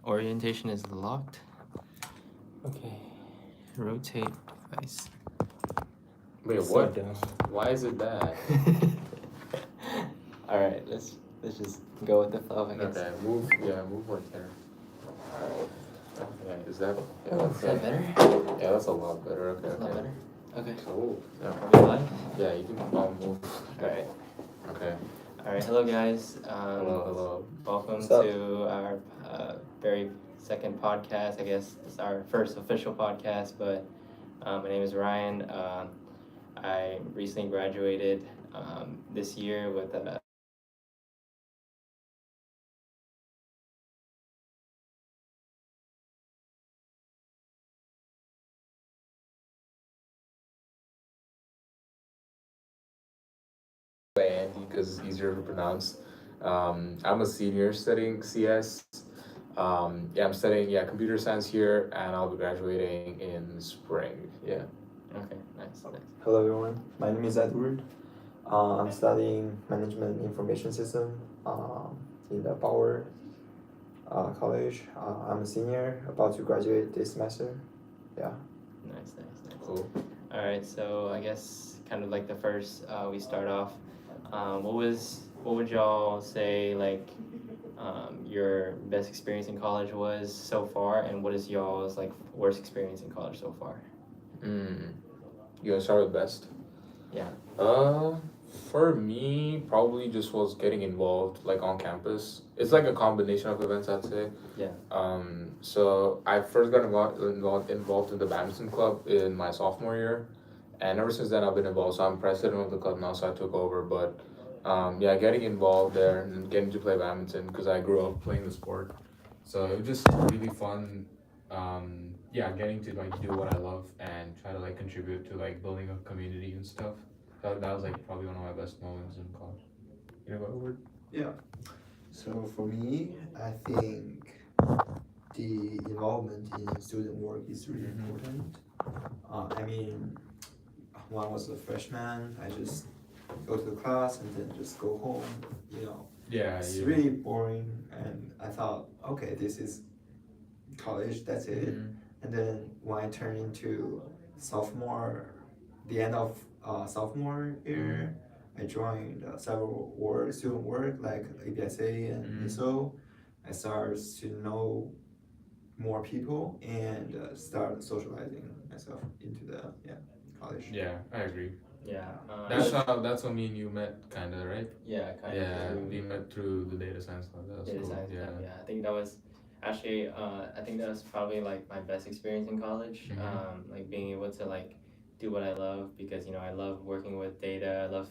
Orientation is locked. Okay. Rotate device. Wait, So what? dumb. Why is it that? All right, let's just go with the flow, I guess. Okay, move one there. Okay, is that? Yeah, Oh, is that better? Yeah, that's a lot better. Okay. That's a lot better. Okay. Cool. Yeah. Are we live? Yeah, you can move. All right. Okay. All right. Hello, guys. Hello. Welcome to our very second podcast. I guess it's our first official podcast, but my name is Ryan. I recently graduated this year with a Andy, because it's easier to pronounce. I'm a senior studying CS. I'm studying computer science here, and I'll be graduating in spring. Yeah. Okay, nice. Hello everyone, my name is Edward. I'm studying management information system in the Power College. I'm a senior, about to graduate this semester. Yeah. Nice. Cool. All right, so I guess kind of like the first we start off. What would y'all say like your best experience in college was so far, and what is y'all's like worst experience in college so far? You wanna start with best? Yeah. For me, probably just was getting involved like on campus. It's like a combination of events, I'd say. Yeah. So I first got involved in the badminton club in my sophomore year, and ever since then I've been involved. So I'm president of the club now, so I took over. But getting involved there and getting to play badminton because I grew up playing the sport, so it was just really fun. Getting to like do what I love and try to like contribute to like building a community and stuff. That was like probably one of my best moments in college. You know what, Edward? Yeah. So for me, I think the involvement in student work is really important. I mean, when I was a freshman, I just go to the class and then just go home. It's really boring, and I thought, okay, this is college, that's it. And then when I turned into sophomore, the end of sophomore year, I joined several student work like ABSA and ISO. I started to know more people and start socializing myself into the college. Yeah, I agree. Yeah. That's when me and you met, kinda, right? Yeah, kind of. Yeah, we met through the data science club. That was Data cool. science club, yeah. I think that was actually I think that was probably like my best experience in college. Like being able to like do what I love, because I love working with data. I love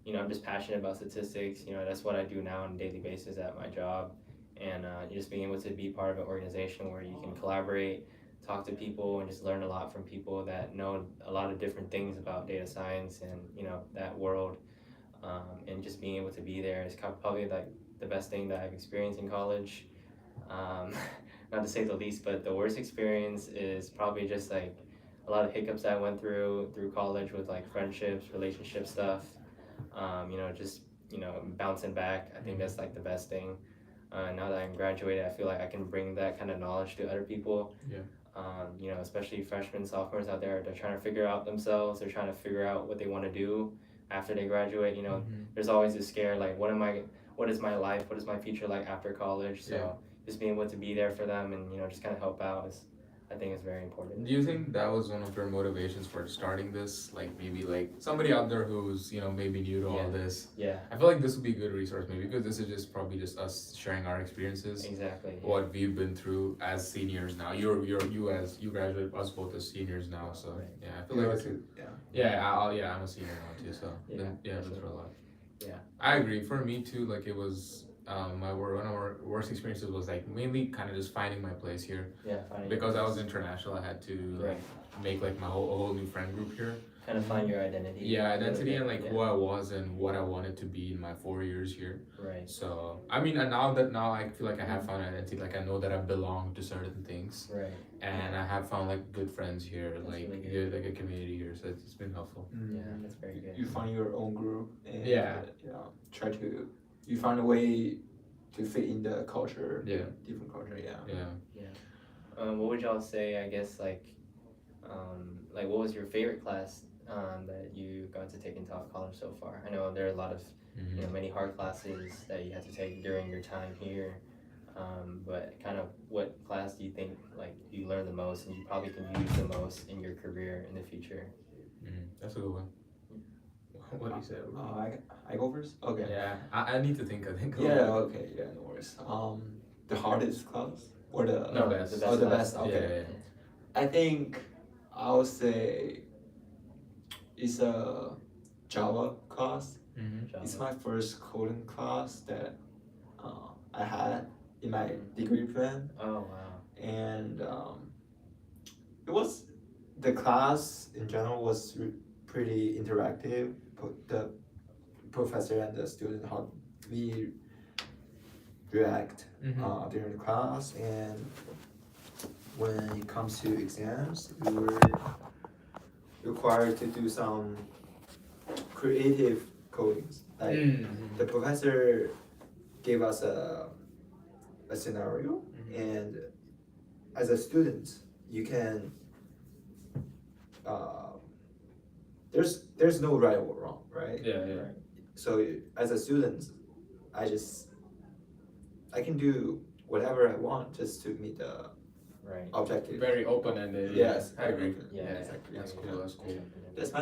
I'm just passionate about statistics. That's what I do now on a daily basis at my job, and just being able to be part of an organization where you can collaborate, talk to people, and just learn a lot from people that know a lot of different things about data science and that world, and just being able to be there is probably like the best thing that I've experienced in college. Not to say the least, but the worst experience is probably just like a lot of hiccups I went through college with like friendships, relationship stuff. Just bouncing back. I think that's like the best thing. Now that I'm graduated, I feel like I can bring that kind of knowledge to other people. Yeah. Especially freshmen, sophomores out there, they're trying to figure out themselves. They're trying to figure out what they want to do after they graduate. There's always this scare like, what is my life? What is my future like after college? So just being able to be there for them and just kind of help out I think is very important. Do you think that was one of your motivations for starting this? Like maybe like somebody out there who's maybe new to all this. Yeah. I feel like this would be a good resource maybe because this is just probably just us sharing our experiences. Exactly. What we've been through as seniors now. You graduate, us both as seniors now. So Right. yeah, I feel like I'm a senior now too. So that's a lot. Yeah. I agree. For me too, like it was one of our worst experiences was like mainly kind of just finding my place here. Yeah. Because I was international, I had to make like my whole new friend group here. Kind of find your identity. Yeah, identity and like who I was and what I wanted to be in my 4 years here. Right. So I mean, and now I feel like I have found identity. Like I know that I belong to certain things. Right. And I have found like good friends here, That's like really like a community here. So it's been helpful. Yeah, that's very good. You find your own group and Yeah. you find a way to fit in the culture. Yeah. Different culture. Yeah. Yeah. What would y'all say? I guess like what was your favorite class that you got to take in college so far? I know there are a lot of many hard classes that you had to take during your time here. But kind of what class do you think like you learned the most and you probably can use the most in your career in the future? That's a good one. What do you say? I go first. Okay. Yeah, I need to think. I think. Yeah. Okay. Yeah. No worries. The hardest class or the No, best. the best. Yeah, Okay. yeah. I think I would say it's a Java class. Mm-hmm. It's my first coding class that I had in my degree plan, Oh wow. and it was the class in general was pretty interactive. The professor and the student how we react during the class, and when it comes to exams, we were required to do some creative codings. Like the professor gave us a scenario, and as a student, you can there's no right or wrong, right? Yeah, yeah. So as a student, I can do whatever I want just to meet the Right. objective. Very open-ended. Yes, I agree. Yeah, exactly. That's cool. Yeah. That's cool. That's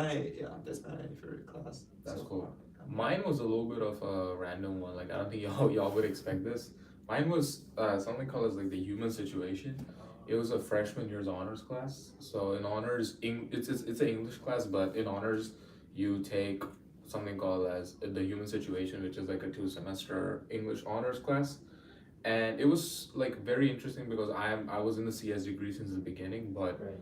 my favorite class. That's so cool. far. Mine was a little bit of a random one. Like I don't think y'all would expect this. Mine was something called as like the human situation. It was a freshman year's honors class. So in honors, it's an English class, but in honors, you take something called as the human situation, which is like a 2-semester English honors class. And it was like very interesting because I was in the CS degree since the beginning, but Right.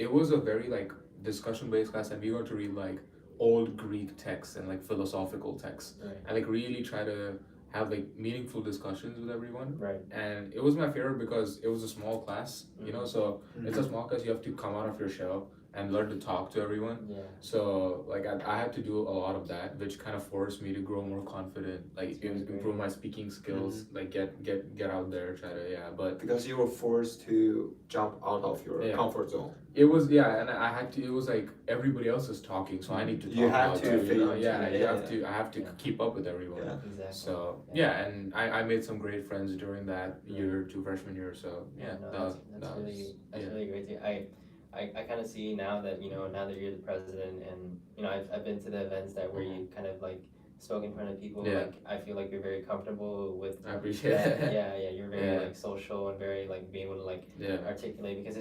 it was a very like discussion based class, and we got to read like old Greek texts and like philosophical texts, Right. and like really try to have like meaningful discussions with everyone. Right. And it was my favorite because it was a small class, you know. So it's a small class. You have to come out of your shell and learn to talk to everyone. Yeah. So like I had to do a lot of that, which kind of forced me to grow more confident, like improve my speaking skills, like get out there, try to but Because you were forced to jump out of your comfort zone. it was and I had to. It was like everybody else is talking, so I need to talk. You have out to too, fit into it. I have to keep up with everyone. Yeah. Exactly. So and I made some great friends during that year to freshman year. So No, that's really great to hear. I kind of see now that now that you're the president, and I've been to the events where you kind of like spoke in front of people. Yeah. Like I feel like you're very comfortable with I appreciate that. it. Yeah, you're very like social and very like being able to like articulate, because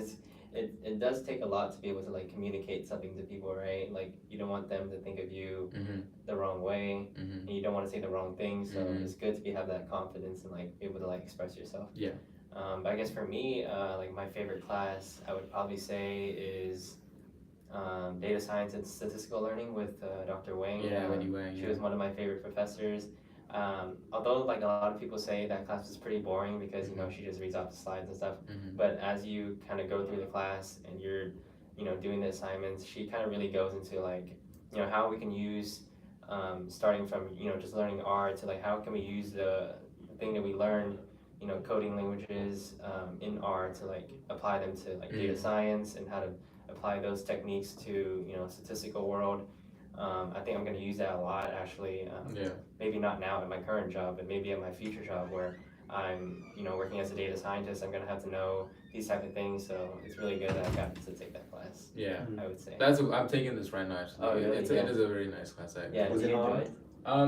it does take a lot to be able to like communicate something to people, right? Like you don't want them to think of you the wrong way, and you don't want to say the wrong thing. So it's good to have that confidence and like be able to like express yourself. Yeah. But I guess for me, like my favorite class, I would probably say is data science and statistical learning with Dr. Wang. She was one of my favorite professors. Although like a lot of people say that class is pretty boring because she just reads off the slides and stuff. But as you kind of go through the class and you're doing the assignments, she kind of really goes into like how we can use starting from just learning R to like how can we use the thing that we learned, coding languages in R to like apply them to like data science, and how to apply those techniques to statistical world. I think I'm going to use that a lot actually. Maybe not now at my current job, but maybe at my future job where I'm working as a data scientist. I'm going to have to know these type of things. So it's really good that I got to take that class. Yeah, I would say. I'm taking this right now. Actually. Oh, really? It is a very nice class. Yeah, did you enjoy it?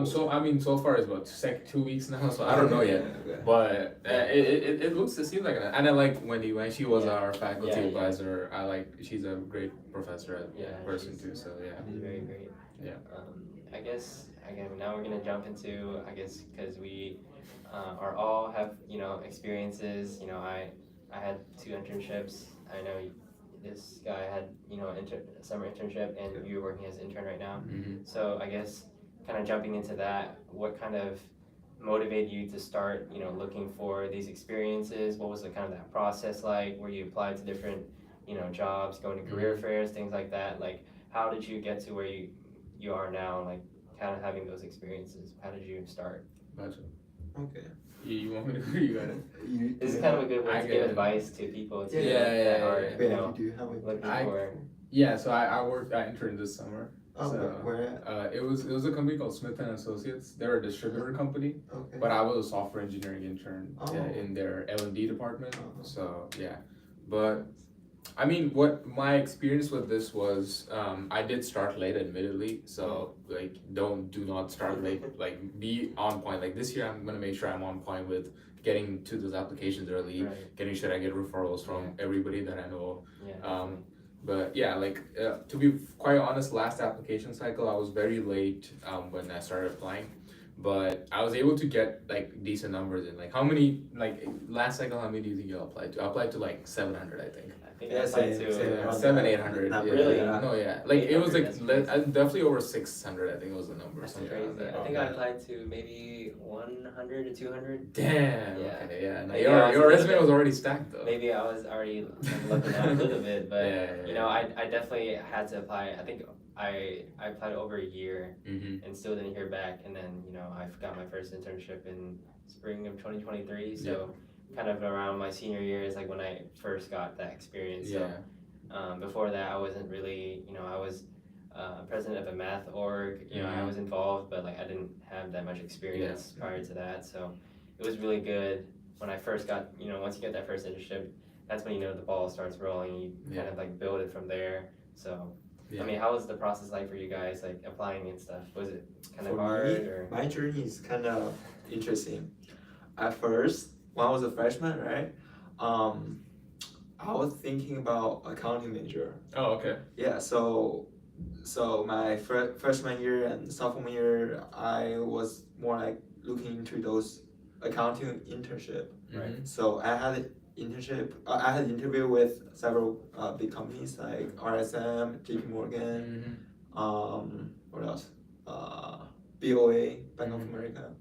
So I mean, so far it's about 2 weeks now, so I don't know yet. But it seems like and I like Wendy when she was our faculty advisor. She's a great professor person too. So she's very great. Yeah. I guess again now we're gonna jump into because we are all have experiences. I had 2 internships. I know this guy had summer internship, and you're working as an intern right now. So I guess kind of jumping into that, what kind of motivated you to start looking for these experiences? What was the kind of that process like, where you applied to different jobs, going to career fairs, things like that? Like how did you get to where you are now, like kind of having those experiences? How did you start? Gotcha. Okay. You want me to? You got it. This is kind of a good way I to get give it. advice to people too Yeah, that are yeah. you Yeah, know you do have a looking I- for. Yeah, so I interned this summer. Oh, So, where at? it was a company called Smith and Associates. They're a distributor company, Okay. but I was a software engineering intern Oh. in their L&D department. Oh. So yeah, but I mean, what my experience with this was, I did start late, admittedly. So like, do not start late. Like, be on point. Like this year, I'm gonna make sure I'm on point with getting to those applications early, Right. getting sure I get referrals from everybody that I know. Yeah. But yeah, like to be quite honest, last application cycle I was very late when I started applying, but I was able to get like decent numbers in. Like how many last cycle? How many do you think you applied to? I applied to like 700, I think. I think Yeah, I applied same, to same. Yeah, around 700-800. that Yeah. Really? No, yeah. Like it was 800, like that's crazy. definitely over 600. I think was the number. That's Something around crazy. there. I think I applied to maybe 100 to 200. Damn. Yeah. Okay. Yeah. No, Maybe I was a your little resume bit- was already stacked though. Maybe I was already looking out a little bit, but Yeah. you know, I definitely had to apply. I think I applied over a year Mm-hmm. and still didn't hear back. And then you know, I got my first internship in spring of 2023. So kind of around my senior year is like when I first got that experience. Yeah. So before that, I wasn't really, you know, I was president of a math org. You know, I was involved, but like I didn't have that much experience prior to that. So it was really good when I first got, you know, once you get that first internship, that's when you know the ball starts rolling. You kind of like build it from there. So. Yeah. I mean, how was the process like for you guys, like applying and stuff? Was it kind of For hard me, or? my journey is kind of interesting. At first, when I was a freshman, right, I was thinking about accounting major. Oh, okay. Yeah, so my freshman year and sophomore year, I was more like looking into those accounting internship. Right. So I had internship. I had interview with several big companies like RSM, JP Morgan. Mm-hmm. What else? BOA, Bank of America.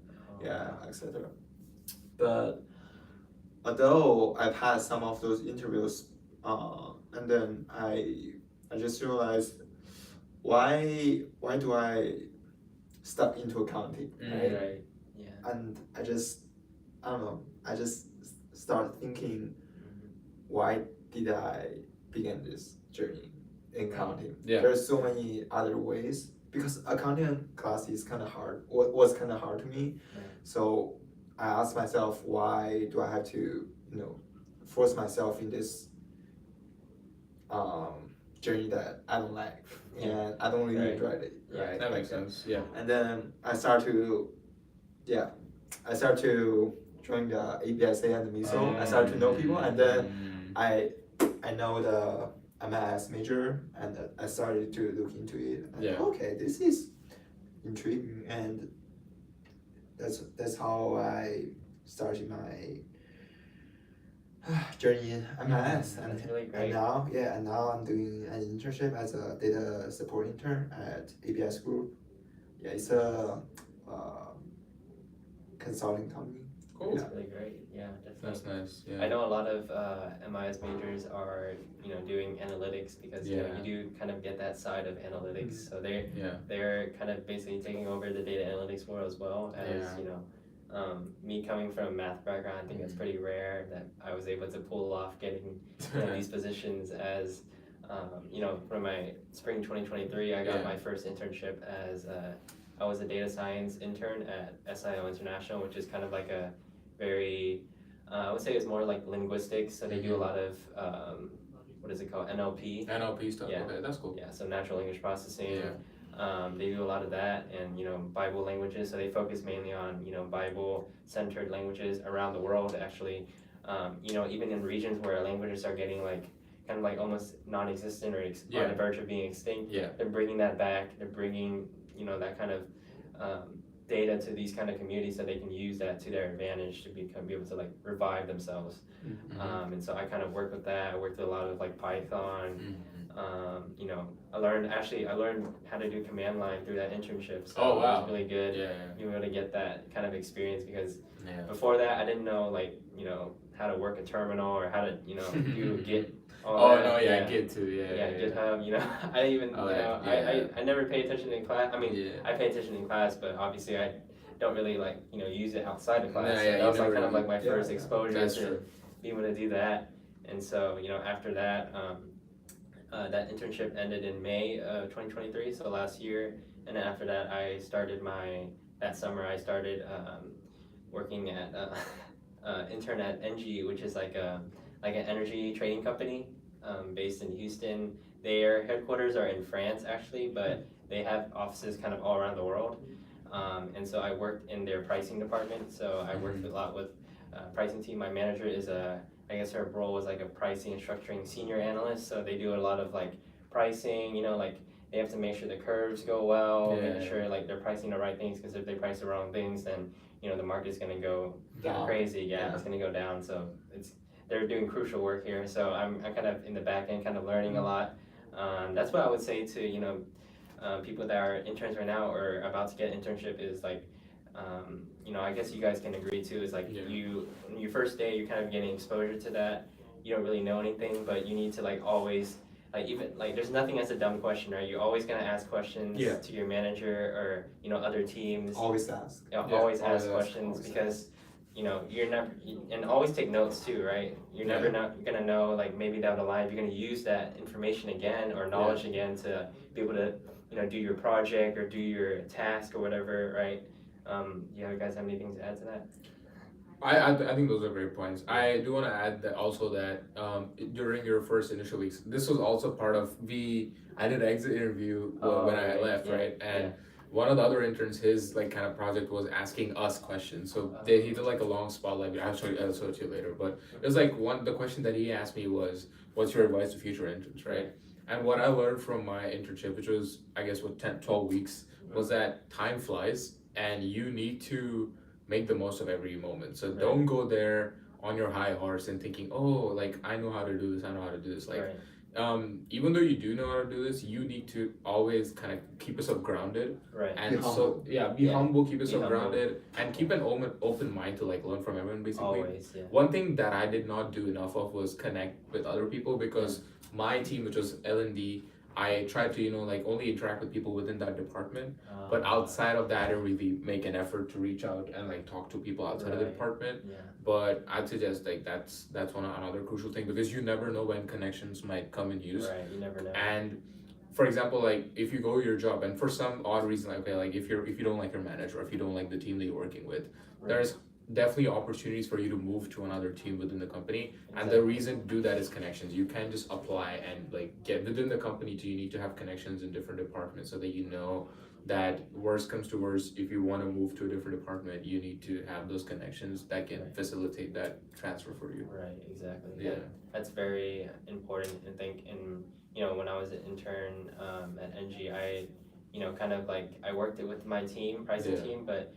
Yeah, etc. But although I've had some of those interviews, and then I just realized why do I stuck into accounting, right? Right. Yeah. And I don't know, I just start thinking, why did I begin this journey in accounting? Yeah. There's so many other ways, because accounting class is kind of hard, was kind of hard to me. Right. So I asked myself, why do I have to, you know, force myself in this journey that I don't like, and I don't really enjoy it. Right. That makes sense. Yeah. And then I start to join the ABSA and the MISO. I started to know people, and then I know the MIS major, and I started to look into it. And okay, this is intriguing, and that's how I started my journey in MIS. And, That's really great. and now I'm doing an internship as a data support intern at ABS Group. Yeah, it's a consulting company. Cool. That's really great. Yeah, definitely. That's nice. Yeah. I know a lot of MIS majors are, you know, doing analytics because you know you do kind of get that side of analytics. So they're kind of basically taking over the data analytics world as well as you know. Me coming from a math background, I think it's pretty rare that I was able to pull off getting these positions as, you know, from my spring 2023, I got my first internship as I was a data science intern at SIO International, which is kind of like a very, I would say it's more like linguistics. So they do a lot of, what is it called? NLP. NLP stuff. Yeah. Okay, that's cool. Yeah, so natural language processing. Yeah. They do a lot of that, and you know, Bible languages. So they focus mainly on, you know, Bible-centered languages around the world. Actually, you know, even in regions where languages are getting like kind of like almost non-existent or on the verge of being extinct, they're bringing that back. They're bringing, you know, that kind of data to these kind of communities so they can use that to their advantage to be able to like revive themselves. And so I kind of worked with that. I worked with a lot of like Python. You know, I learned how to do command line through that internship. So it was really good. You were able to get that kind of experience because before that I didn't know, like, you know, how to work a terminal or how to, you know, do Git. Git too. GitHub. You know, I even I never pay attention in class. I mean, I pay attention in class, but obviously I don't really like use it outside of class. Yeah, So yeah, that you was like never kind of like my yeah, first exposure That's to true. be able to do that. And so after that, that internship ended in May of 2023, so last year. And then after that, that summer I started working at intern at NG, which is like an energy trading company based in Houston. Their headquarters are in France actually, but they have offices kind of all around the world. And so I worked in their pricing department. So I worked a lot with pricing team. My manager is I guess her role was like a pricing and structuring senior analyst. So they do a lot of like pricing, like they have to make sure the curves go well, making sure like they're pricing the right things, because if they price the wrong things, then the market's gonna go Down. crazy. Yeah, it's gonna go down. So they're doing crucial work here. So I'm kind of in the back end, kind of learning a lot. That's what I would say to people that are interns right now or about to get internship is like, I guess you guys can agree too, is like your first day, you're kind of getting exposure to that. You don't really know anything, but you need to like always, like even like there's nothing as a dumb question, right? You're always gonna ask questions to your manager or other teams. Always ask. Always ask questions because you're never, and always take notes too, right? You're never not gonna know, like maybe down the line you're gonna use that information again or knowledge again to be able to do your project or do your task or whatever, right? You guys have anything to add to that? I think those are great points. I do want to add that also that during your first initial weeks, this was also part of I did an exit interview when I left, right? And one of the other interns, his like kind of project was asking us questions. So he did like a long spotlight. I'll show you later. But it was like the question that he asked me was, "What's your advice to future interns?" Right? And what I learned from my internship, which was I guess 12 weeks, was that time flies and you need to make the most of every moment. So don't go there on your high horse and thinking, oh, like I know how to do this, I know how to do this. Like, even though you do know how to do this, you need to always kind of keep yourself grounded. Right. And be humble, keep yourself grounded, and keep an open mind to like learn from everyone. Basically, always. Yeah. One thing that I did not do enough of was connect with other people because my team, which was L&D, I tried to like only interact with people within that department, but outside of that I didn't really make an effort to reach out and like talk to people outside of the department. But I'd suggest like that's another crucial thing, because you never know when connections might come in use. Right, you never know. And for example, like if you go to your job and for some odd reason, like okay, like if you don't like your manager or if you don't like the team that you're working with, there's definitely opportunities for you to move to another team within the company. And the reason to do that is connections. You can't just apply and like get within the company. You need to have connections in different departments so that that worst comes to worst, if you want to move to a different department, you need to have those connections that can facilitate that transfer for you. Right, exactly. Yeah. That's very important, I think. And when I was an intern at NG, I kind of like I worked it with my team, pricing team, but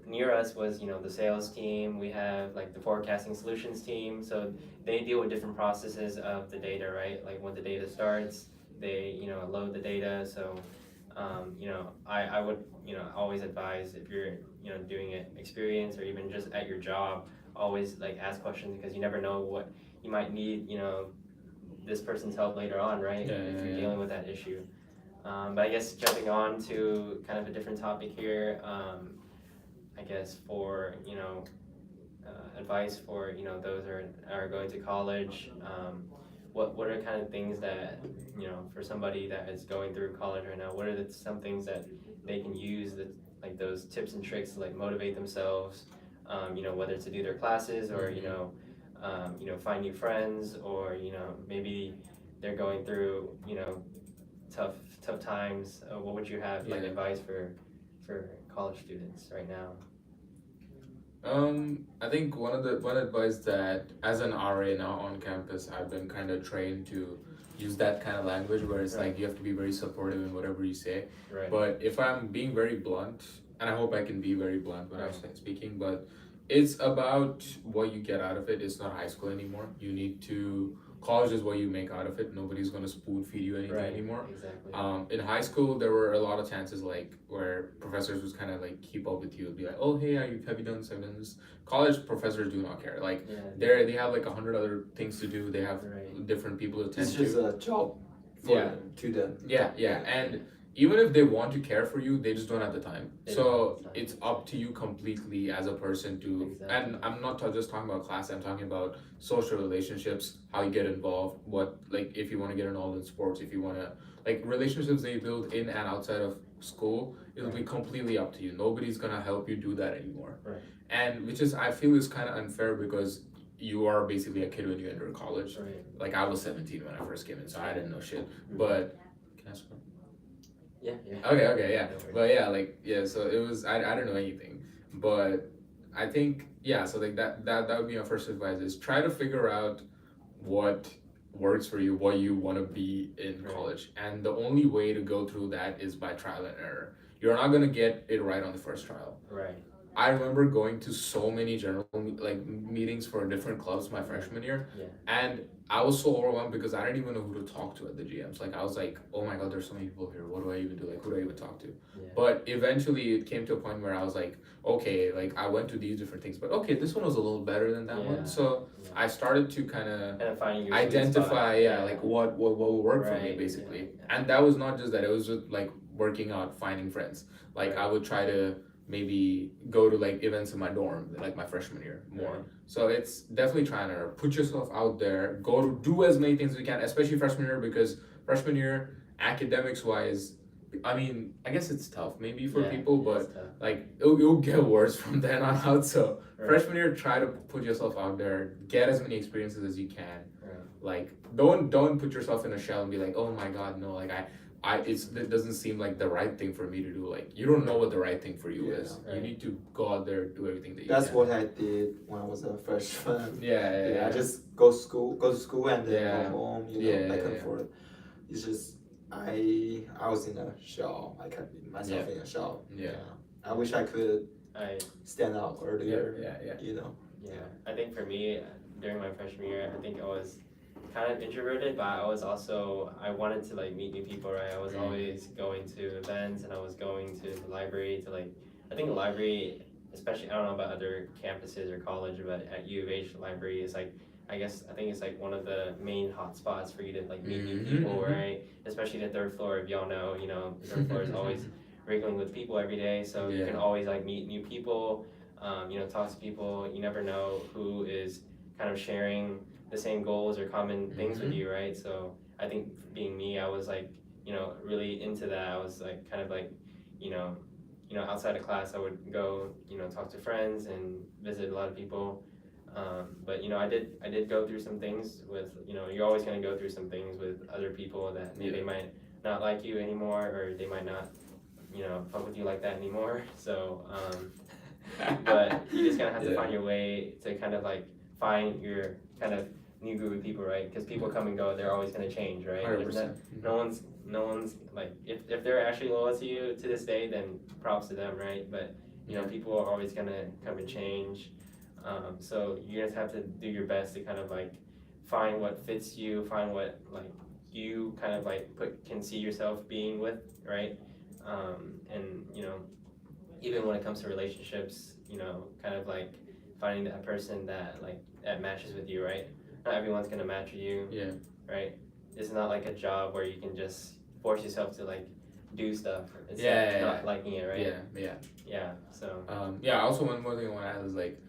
near us was the sales team. We have like the forecasting solutions team, so they deal with different processes of the data, right? Like when the data starts, they load the data. So I would always advise, if you're doing it experience or even just at your job, always like ask questions, because you never know what you might need this person's help later on, right? If you're dealing with that issue. But I guess jumping on to kind of a different topic here, I guess for advice for those are going to college, what are kind of things that for somebody that is going through college right now, what are some things that they can use, that like those tips and tricks to like motivate themselves, whether to do their classes or find new friends, or maybe they're going through tough times. What would you have like advice for college students right now? I think one advice that as an RA now on campus, I've been kind of trained to use that kind of language where it's like you have to be very supportive in whatever you say. Right. But if I'm being very blunt, and I hope I can be very blunt when I'm speaking, but it's about what you get out of it. It's not high school anymore. College is what you make out of it. Nobody's gonna spoon feed you anything anymore. Exactly. In high school, there were a lot of chances like where professors was kind of like keep up with you, be like, oh hey, have you done this? College professors do not care. Like they have like 100 other things to do. They have different people to attend to. It's just a job for them, to them. Yeah, and even if they want to care for you, they just don't have the time. They don't So have the time, it's up to you completely as a person to, Exactly. and I'm not just talking about class, I'm talking about social relationships, how you get involved, what, like, if you want to get involved in sports, if you want to, like, relationships that you build in and outside of school, it'll be completely up to you. Nobody's gonna help you do that anymore. Right. And which is, I feel, is kind of unfair because you are basically a kid when you enter college. Right. Like, I was 17 when I first came in, so I didn't know shit. Mhm. But can I ask one? Yeah. Okay, yeah. No worries. But yeah, like, yeah, so it was, I don't know anything. But I think, yeah, so like that would be my first advice is try to figure out what works for you, what you want to be in Right. college. And the only way to go through that is by trial and error. You're not going to get it right on the first trial. Right. I remember going to so many meetings for different clubs my freshman year, Yeah. and I was so overwhelmed because I didn't even know who to talk to at the GMs. Like, I was like, oh my god, there's so many people here. What do I even do? Like, who do I even talk to? Yeah. But eventually, it came to a point where I was like, okay, like, I went to these different things, but okay, this one was a little better than that one. So Yeah. I started to kind of Finding your identify, sweet spot. like what will work for me Right, basically. yeah. And that was not just that; it was just like working out, finding friends. Like, I would try to maybe go to like events in my dorm, like my freshman year more. Right. So it's definitely trying to put yourself out there, go to do as many things as you can, especially freshman year, because freshman year, academics wise, I mean, I guess it's tough maybe for people, but like it'll get worse from then on out. So freshman year, try to put yourself out there, get as many experiences as you can. Right. Like, don't put yourself in a shell and be like, oh my god, no, like it doesn't seem like the right thing for me to do. Like, you don't know what the right thing for you is. Right. You need to go out there, do everything that you That's can. what I did when I was a freshman. Yeah. I just go to school and then Yeah. go home, Yeah, back yeah, and yeah. forth. It's just I was in a shell. I kept myself in a shell. Yeah. I wish I could I stand out earlier. Yeah. Yeah, I think for me, during my freshman year, I think I was kind of introverted, but I was also, I wanted to like meet new people, right? I was always going to events and I was going to the library to like, I think the library, especially, I don't know about other campuses or college, but at U of H, the library is like, I think it's like one of the main hot spots for you to like meet new people, right? Especially the third floor, if y'all know, the third floor is always wriggling with people every day, so you can always like meet new people, talk to people. You never know who is kind of sharing the same goals or common things with you, right? So I think being me, I was like, really into that. I was like kind of like, outside of class, I would go, talk to friends and visit a lot of people. But I did go through some things with, you're always gonna go through some things with other people that maybe they might not like you anymore, or they might not, fuck with you like that anymore. So, but you just kind of have to find your way to kind of like find your kind of new group of people, right? Because people come and go, they're always going to change, right? 100%. No one's like, if they're actually loyal to you to this day, then props to them, right? But people are always going to come and change. So you just have to do your best to kind of like find what fits you, find what like you kind of like can see yourself being with, right? And even when it comes to relationships, kind of like finding that person that like that matches with you, right? Not everyone's gonna match with you. Yeah. Right? It's not like a job where you can just force yourself to like do stuff. It's not liking it, right? Yeah. So. Also, one more thing I want to add is like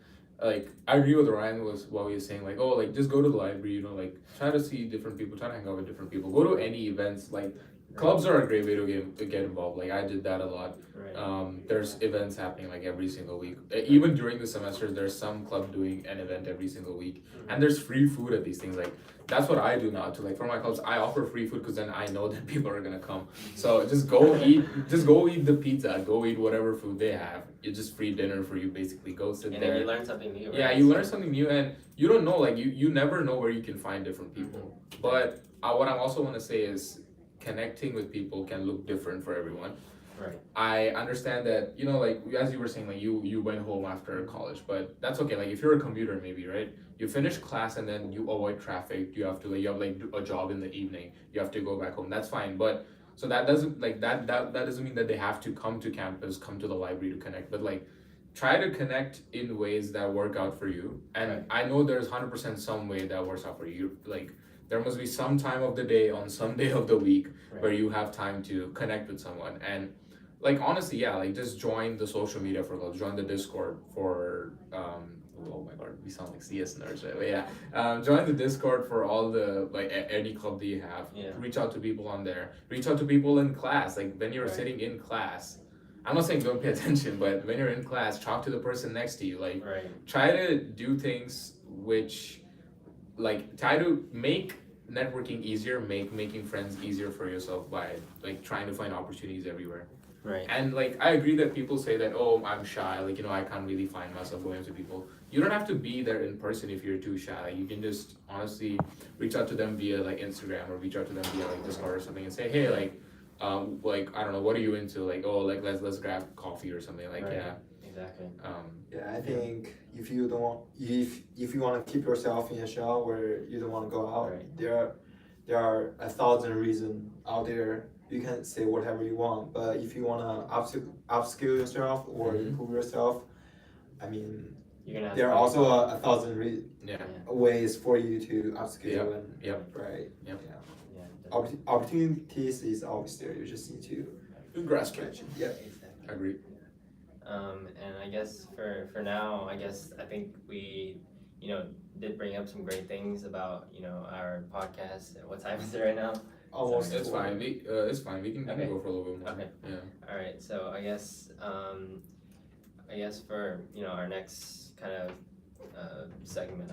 I agree with Ryan was what he was saying, like, oh, like just go to the library, like try to see different people, try to hang out with different people, go to any events, like clubs are a great way to get involved. Like, I did that a lot. Right. There's events happening like every single week. Even during the semester, there's some club doing an event every single week, and there's free food at these things. Like, that's what I do now too. Like, for my clubs, I offer free food because then I know that people are gonna come. So just go eat the pizza, go eat whatever food they have. It's just free dinner for you, basically. Go sit there. And then you learn something new. Right? Yeah, you learn something new, and you don't know. Like, you never know where you can find different people. But what I also want to say is, connecting with people can look different for everyone. Right. I understand that, like, as you were saying, like, you went home after college, but that's okay. Like, if you're a commuter, maybe, right? You finish class and then you avoid traffic. You have a job in the evening. You have to go back home. That's fine. But so that doesn't that doesn't mean that they have to come to campus, come to the library to connect. But like, try to connect in ways that work out for you. And I know there's 100% some way that works out for you. Like, there must be some time of the day on some day of the week where Right. you have time to connect with someone. And like honestly, yeah, like just join the social media for clubs, join the Discord for oh my god, we sound like CS nerds, right? But yeah, join the Discord for all the like any club that you have. Yeah. Reach out to people on there. Reach out to people in class. Like when you're Right. sitting in class, I'm not saying don't pay attention, but when you're in class, talk to the person next to you. Like Right. try to do things which like try to make networking easier, making friends easier for yourself by like trying to find opportunities everywhere. Right. And like I agree that people say that, oh, I'm shy, like I can't really find myself going up to people. You don't have to be there in person if you're too shy. Like, you can just honestly reach out to them via like Instagram, or reach out to them via like Discord or something, and say, hey, like I don't know, what are you into? Like, oh, like let's grab coffee or something. Like, Right. yeah. Exactly. Yeah, I think if you don't want, if you want to keep yourself in a shell where you don't want to go out, Right. there are 1,000 reasons out there. You can say whatever you want, but if you want to upskill yourself or Mhm. improve yourself, I mean, You're gonna have there to are also 1,000 Yeah. ways for you to upskill and Yep. right. Yep. Yeah. definitely. Opportunities is always there. You just need to Grasp it. catch it. Yeah. Exactly. Agree. And I guess for now, I think we, did bring up some great things about, our podcast. What time is it right now? Almost. It's fine. It's fine. We can Okay. go for a little bit more. Okay. Yeah. All right. So I guess for our next kind of segment,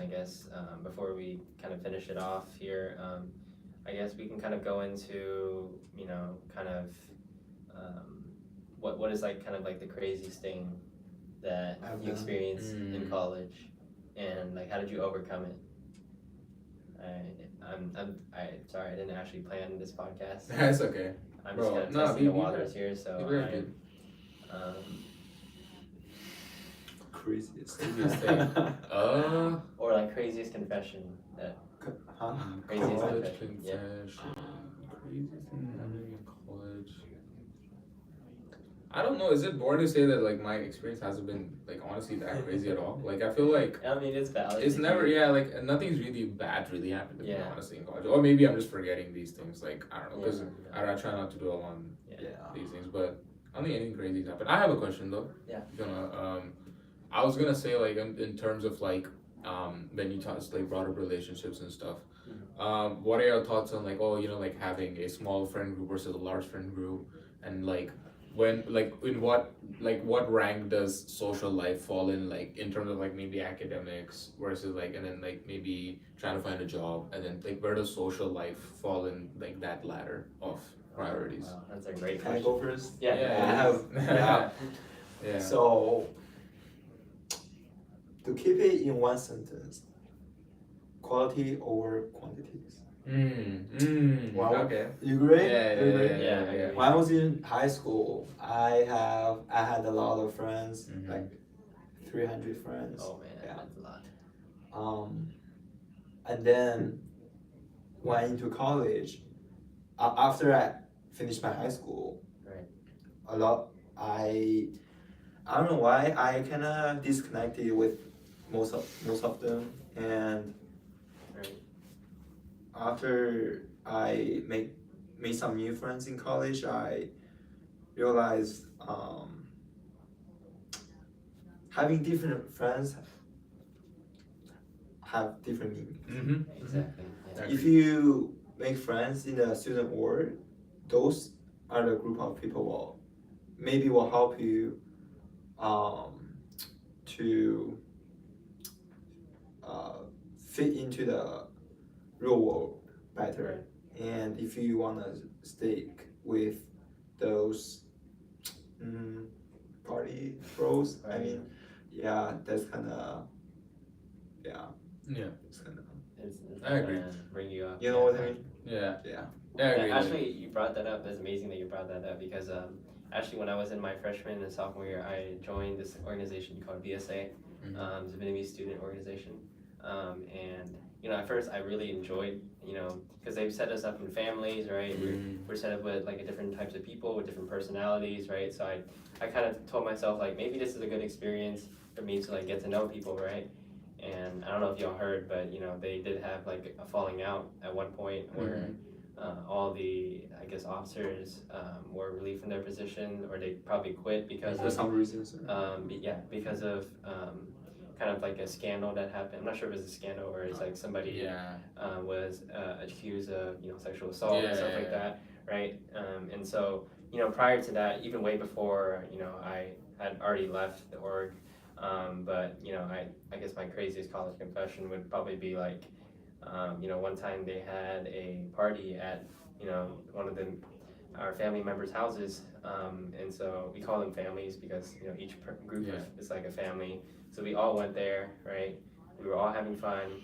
before we kind of finish it off here, I guess we can kind of go into kind of what is like kind of like the craziest thing that I've you done. experienced in college, and like how did you overcome it? I'm sorry, I didn't actually plan this podcast. That's okay. I'm Bro, just kind of no, testing we- the we waters here, so You're very good. Craziest. Craziest thing. or like craziest confession that Huh? craziest College confession. Yeah. confession. Craziest thing happening in college. I don't know. Is it boring to say that like my experience hasn't been like honestly that crazy at all? Like I feel like I mean, it's valid. it's never like nothing's really bad really happened to me Yeah. honestly in college. Or maybe I'm just forgetting these things. Like I don't know, because Yeah. I try not to dwell on Yeah. these things, but I don't think anything crazy's happened. I have a question though. Yeah. I was gonna say like in terms of like when you like brought up relationships and stuff. What are your thoughts on like like having a small friend group versus a large friend group, and like when like in what rank does social life fall in, like in terms of like maybe academics versus like, and then like maybe trying to find a job, and then like where does social life fall in like that ladder of priorities? Wow, that's a great Can I question. go first? Yeah. I have. Yeah. Yeah. So, to keep it in one sentence, quality over quantities. Wow. Okay. You agree? Yeah, You agree? Yeah. When I was in high school, I had a lot of friends, Mhm. like 300 friends. Oh man, Yeah. that's a lot. And then went into college. After I finished my high school, Right. a lot I don't know why I kind of disconnected with most of them, and Right. after I made some new friends in college, I realized having different friends have different meanings. Mm-hmm. Exactly. Yeah. Agree. If you make friends in the student world, those are the group of people will help you to fit into the real world better. And if you wanna stick with those party bros, I mean, yeah, that's kinda Yeah. it's kinda It's I agree. gonna bring you up. you know what I mean? Yeah. Yeah. I agree. Yeah, actually, you brought that up. That's amazing that you brought that up because actually, when I was in my freshman and sophomore year, I joined this organization called VSA, it's a Vietnamese student organization, and at first I really enjoyed, because they've set us up in families, right? We're set up with like different types of people with different personalities, right? So I kind of told myself like maybe this is a good experience for me to like get to know people, right? and I don't know if y'all heard, but they did have like a falling out at one point where all the I guess officers were relieved from their position, or they probably quit because For of some reasons. because of kind of like a scandal that happened. I'm not sure if it was a scandal or it's like somebody Yeah. was accused of sexual assault and stuff like Yeah. that, right? And so prior to that, even way before I had already left the org, but I guess my craziest college confession would probably be like one time they had a party at one of our family members' houses, and so we call them families because each group is like a family. So we all went there, right? We were all having fun,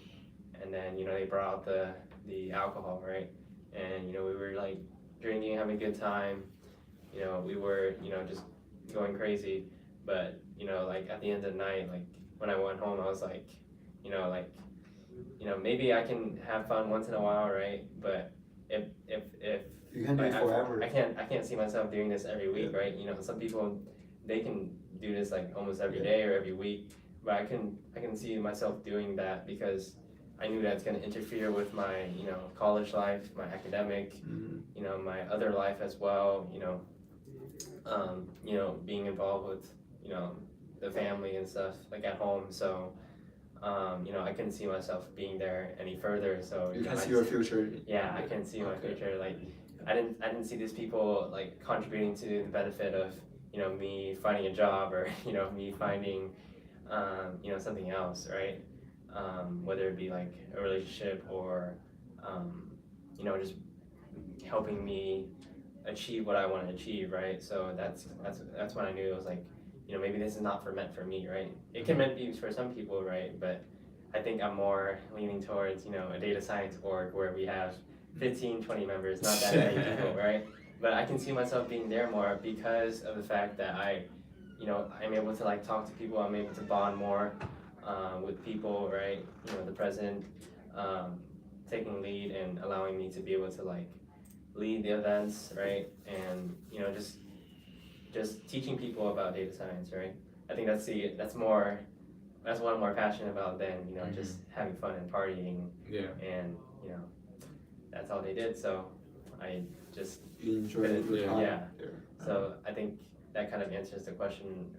and then they brought out the alcohol, right? And we were like drinking, having a good time. We were just going crazy, but like at the end of the night, like when I went home, I was like, like maybe I can have fun once in a while, right? But if You can do it forever. I can't see myself doing this every week, right? Some people, they can do this like almost every day or every week, but I can see myself doing that because I knew that's going to interfere with my college life, my academic, my other life as well. Being involved with the family and stuff like at home. So I couldn't see myself being there any further. So You can see your future. Yeah, I can see my future. Like I didn't see these people like contributing to the benefit of me finding a job or me finding something else, right? Whether it be like a relationship or just helping me achieve what I want to achieve, right? So that's when I knew it was like maybe this is not meant for me, right? It can be for some people, right? But I think I'm more leaning towards a data science org where we have 15, 20 members, not that many people, right? But I can see myself being there more because of the fact that I'm able to like talk to people. I'm able to bond more with people, right? The president taking lead and allowing me to be able to like lead the events, right? And just teaching people about data science, right? I think that's what I'm more passionate about than just having fun and partying. Yeah. And that's all they did. So I just You enjoy it. Yeah. So I think that kind of answers the question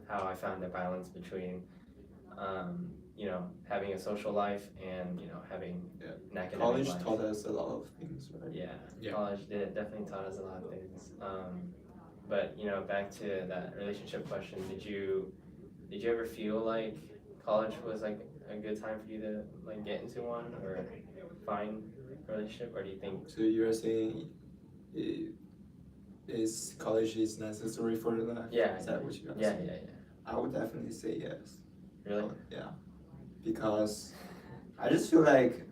how I found the balance between having a social life and having an academic College life. taught us a lot of things, right? Yeah. College definitely taught us a lot of things. But back to that relationship question, did you ever feel like college was like a good time for you to like get into one or find a relationship, or do you think? So you're saying is college is necessary for your life? Yeah. Is that what you're Yeah. asking? I would definitely say yes. Really? Yeah. Because I just feel like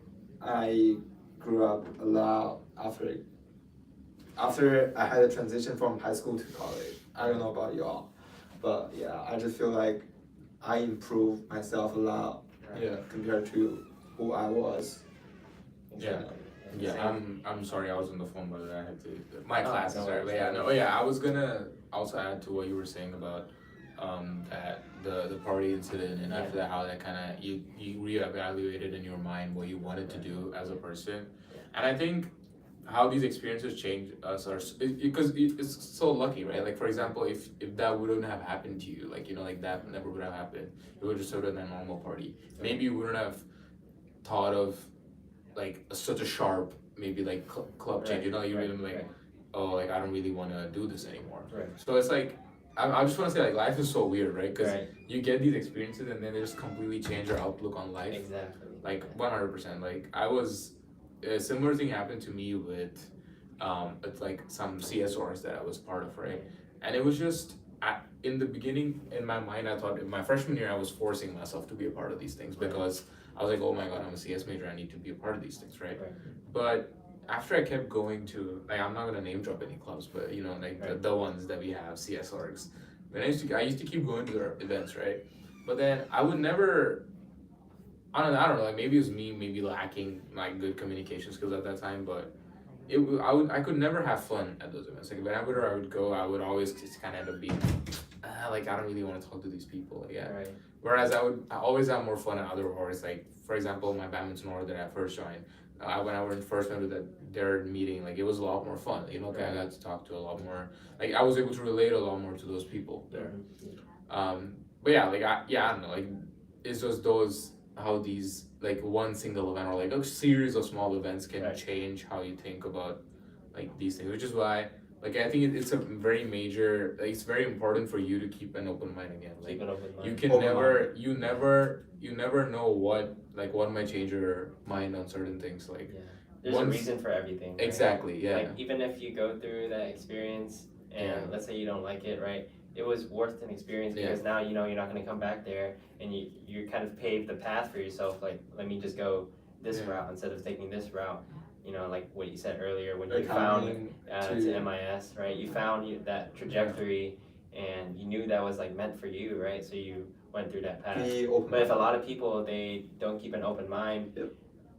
I grew up a lot after I had a transition from high school to college. I don't know about y'all, but yeah, I just feel like I improved myself a lot compared to who I was. Yeah. Yeah, I'm sorry, I was on the phone, but I had to. My classes, no right? worries. But yeah, I was gonna also add to what you were saying about that the party incident, and after that, how that kind of you reevaluated in your mind what you wanted to do as a person, and I think how these experiences change us are because it's so lucky, right? Like for example, if that wouldn't have happened to you, like like that never would have happened. You would just sort of in a normal party. Maybe you wouldn't have thought of like such a sharp maybe like club change. You really like, oh, like I don't really want to do this anymore. Right. So it's like I just want to say like life is so weird, right? Because you get these experiences and then they just completely change your outlook on life. Exactly. Like 100%. Like I was a similar thing happened to me with like some CS orgs that I was part of, right? And it was just in the beginning in my mind I thought in my freshman year I was forcing myself to be a part of these things because I was like, oh my god, I'm a CS major, I need to be a part of these things, right? But after I kept going to, like, I'm not gonna name drop any clubs, but like the ones that we have, CS orgs. When I used to keep going to their events, right? But then I would never, I don't know, like maybe it was me maybe lacking like good communication skills at that time, but I could never have fun at those events. Like whenever I would go, I would always just kind of end up being like I don't really want to talk to these people. Like, yeah. Right. Whereas I always have more fun at other orgs. Like for example, my badminton org that I first joined, when I first went to their meeting, like it was a lot more fun. You know, okay, I got to talk to a lot more. Like I was able to relate a lot more to those people there. But yeah, like I don't know, like it's just those how these like one single event or like a series of small events can Right. change how you think about like these things, which is why like I think it's a very major like it's very important for you to keep an open mind again. Like Keep an open mind. you can Open never you never know what might change your mind on certain things. Like Yeah. There's a reason for everything. Right? Exactly, yeah. Like even if you go through that experience and Yeah. let's say you don't like it, right? It was worth an experience because now you know you're not going to come back there, and you kind of paved the path for yourself. Like, let me just go this route instead of taking this route. You know, like what you said earlier when you found to MIS, right? You found that trajectory, and you knew that was like meant for you, right? So you went through that path. But if a lot of people they don't keep an open mind,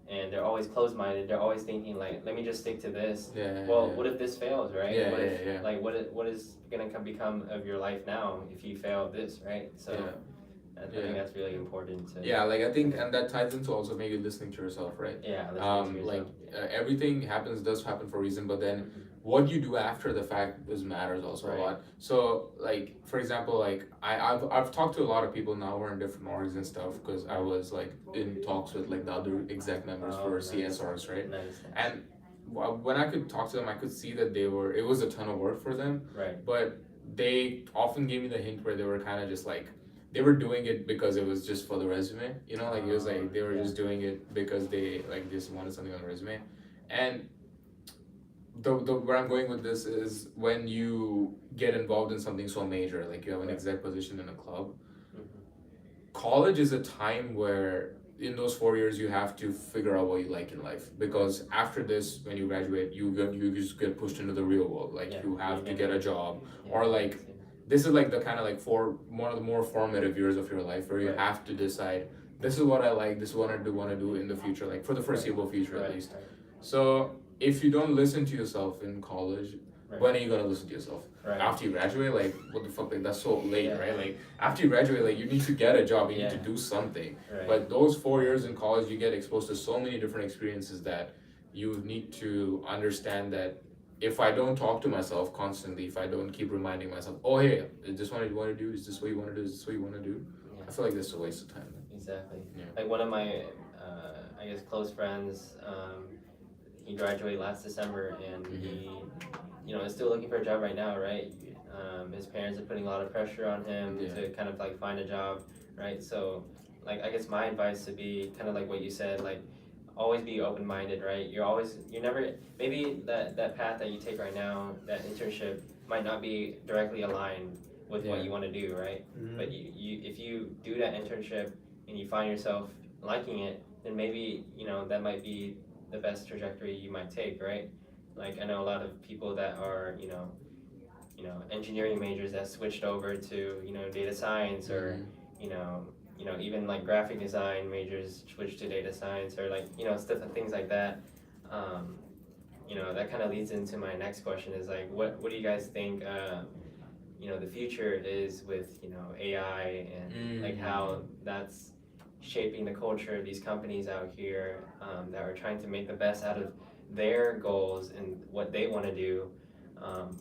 and they're always closed-minded, they're always thinking like, let me just stick to this. What if this fails, right? Like what is gonna become of your life now if you fail this, right? So I think that's really important to like I think, and that ties into also maybe listening to yourself, right? listening to yourself. Everything does happen for a reason, but then what you do after the fact matters also a lot. So like for example, like I've talked to a lot of people now who are in different orgs and stuff because I was like in talks with like the other exec members for CS orgs, right? And when I could talk to them, I could see that it was a ton of work for them, but they often gave me the hint where they were kind of just like they were doing it because it was just for the resume, you know, like it was like they were just doing it because they like just wanted something on the resume. And the where I'm going with this is when you get involved in something so major, like you have an exec position in a club, college is a time where in those 4 years you have to figure out what you like in life, because after this when you graduate you just get pushed into the real world, like you have to get a job, or like this is like the kind of like one of the more formative years of your life where you have to decide this is what I like, this is what I want to do in the future, like for the foreseeable future at least. So if you don't listen to yourself in college, when are you gonna listen to yourself? After you graduate, like what the fuck, like that's so late, right? Like after you graduate, like you need to get a job, you need to do something. But those 4 years in college, you get exposed to so many different experiences that you need to understand that if I don't talk to myself constantly, if I don't keep reminding myself, oh hey, is this what you want to do? Is this what you want to do? Is this what you want to do? I feel like this is a waste of time. Exactly. Like one of my, I guess, close friends, he graduated last December, and he, you know, is still looking for a job right now, right? His parents are putting a lot of pressure on him to kind of like find a job, right? So, like, I guess my advice would be kind of like what you said, like, always be open-minded, right? You're never, maybe that path that you take right now, that internship, might not be directly aligned with what you want to do, right? But if you do that internship and you find yourself liking it, then maybe, you know, that might be the best trajectory you might take, right? Like I know a lot of people that are, you know, engineering majors that switched over to, you know, data science, or, you know, even like graphic design majors switched to data science, or like, you know, things like that. You know, that kind of leads into my next question is like, what do you guys think, you know, the future is with, you know, AI and like how that's shaping the culture of these companies out here, that are trying to make the best out of their goals and what they want to do.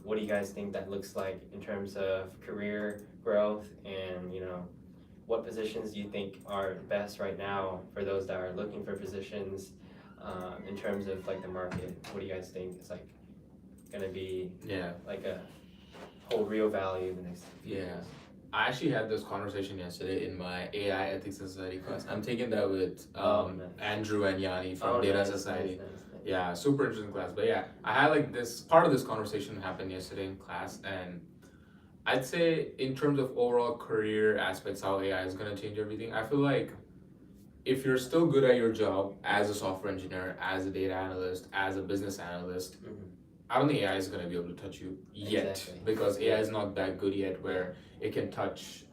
What do you guys think that looks like in terms of career growth, and, you know, what positions do you think are best right now for those that are looking for positions, in terms of like the market? What do you guys think is like gonna be like a hold real value in the next few years? I actually had this conversation yesterday in my AI Ethics and Society class. I'm taking that with Andrew and Yanni from Data Society. Nice. Yeah, super interesting class. But yeah, I had like this part of this conversation happened yesterday in class, and I'd say in terms of overall career aspects, how AI is gonna change everything. I feel like if you're still good at your job as a software engineer, as a data analyst, as a business analyst, I don't think AI is going to be able to touch you yet, because AI is not that good yet where it can touch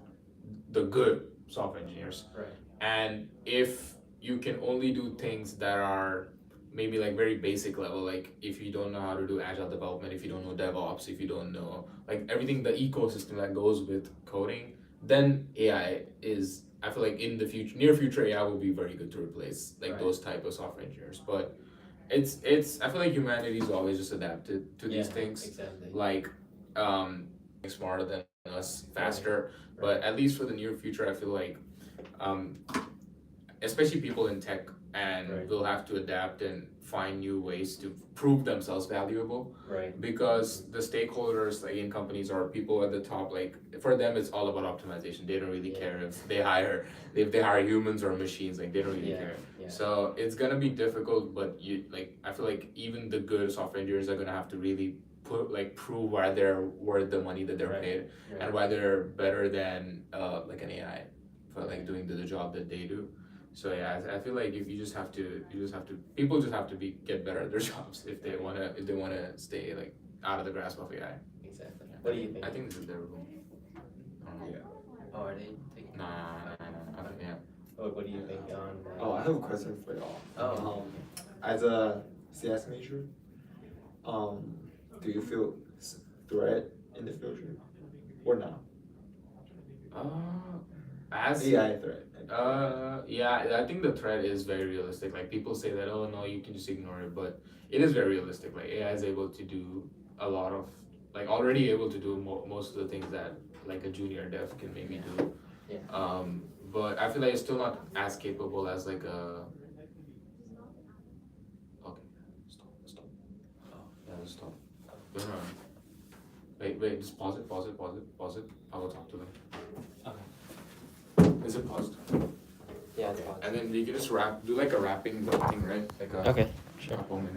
the good software engineers. Right. And if you can only do things that are maybe like very basic level, like if you don't know how to do agile development, if you don't know DevOps, if you don't know like everything, the ecosystem that goes with coding, then AI is, I feel like in the future, near future, AI will be very good to replace like Right. those type of software engineers. But it's I feel like humanity's always just adapted to these things, Exactly. like smarter than us, faster. Right. But at least for the near future, I feel like especially people in tech and Right. will have to adapt and find new ways to prove themselves valuable, Right. because the stakeholders like in companies or people at the top, like for them it's all about optimization. They don't really Yeah. care if they hire humans or machines, like they don't really Yeah. care. Yeah. So it's gonna be difficult, but I feel like even the good software engineers are gonna have to really prove why they're worth the money that they're Right. paid, Right. and why they're better than like an AI for like doing the job that they do. So yeah, I feel like if you just have to people just have to get better at their jobs if they wanna stay like out of the grasp of AI. Exactly. What do you think? I think this is their room. I don't know. Yeah. Oh, are they taking? Nah. Yeah. What do you think on? Oh, I have a question for y'all. Oh. As a CS major, do you feel threat in the future or not? As AI threat. yeah, I think the threat is very realistic. Like people say that, oh no, you can just ignore it, but it is very realistic. Like AI is able to do a lot of, like already able to do most of the things that like a junior dev can maybe do. Yeah. But I feel like it's still not as capable as like a. Okay, stop. Oh, yeah, just stop. No. Wait, just pause it. I will talk to them. Okay. Is it paused? Yeah, it's fine. And then you can just do like a wrapping thing, right? Like a Okay. Sure. couple minutes.